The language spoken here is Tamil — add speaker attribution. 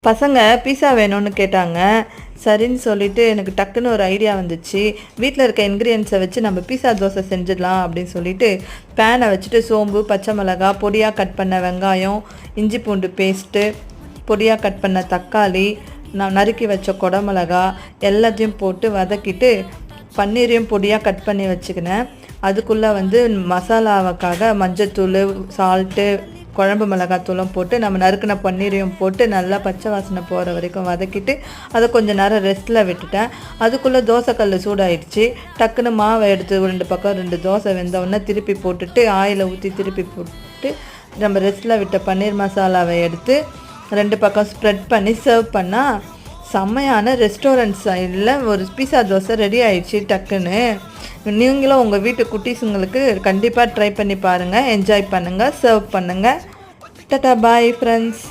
Speaker 1: பசங்க பீஸா வேணும்னு கேட்டாங்க. சரின்னு சொல்லிட்டு எனக்கு டக்குன்னு ஒரு ஐடியா வந்துச்சு. வீட்டில் இருக்க இன்க்ரீடியன்ஸை வச்சு நம்ம பீஸா தோசை செஞ்சிடலாம் அப்படின்னு சொல்லிட்டு பேனை வச்சுட்டு சோம்பு, பச்சை மிளகா, பொடியாக கட் பண்ண வெங்காயம், இஞ்சி பூண்டு பேஸ்ட்டு, பொடியாக கட் பண்ண தக்காளி, நான் நறுக்கி வச்ச குடமிளகா எல்லாத்தையும் போட்டு வதக்கிட்டு பன்னீரையும் பொடியாக கட் பண்ணி வச்சுக்கினேன். அதுக்குள்ளே மசாலாவுக்காக மஞ்சத்தூள், சால்ட்டு, குழம்பு மிளகாத்தூளும் போட்டு நம்ம நறுக்கின பன்னீரையும் போட்டு நல்லா பச்சை வாசனை போகிற வரைக்கும் வதக்கிட்டு அதை கொஞ்சம் நேரம் ரெஸ்ட்டில் விட்டுட்டேன். அதுக்குள்ளே தோசைக்கல் சூடாயிடுச்சு. டக்குன்னு மாவை எடுத்து 2 பக்கம் 2 தோசை வெந்தவுடனே திருப்பி போட்டுட்டு ஆயிலை ஊற்றி திருப்பி போட்டு நம்ம ரெஸ்ட்டில் விட்ட பன்னீர் மசாலாவை எடுத்து 2 பக்கம் ஸ்ப்ரெட் பண்ணி சர்வ் பண்ணால் செம்மையான ரெஸ்டாரண்ட் ஸ்டைலில் ஒரு பீஸா தோசை ரெடி ஆயிடுச்சு டக்குன்னு. நீங்களும் உங்கள் வீட்டு குட்டீஸுங்களுக்கு கண்டிப்பாக ட்ரை பண்ணி பாருங்கள், என்ஜாய் பண்ணுங்கள், சர்வ் பண்ணுங்கள். Tata, bye friends.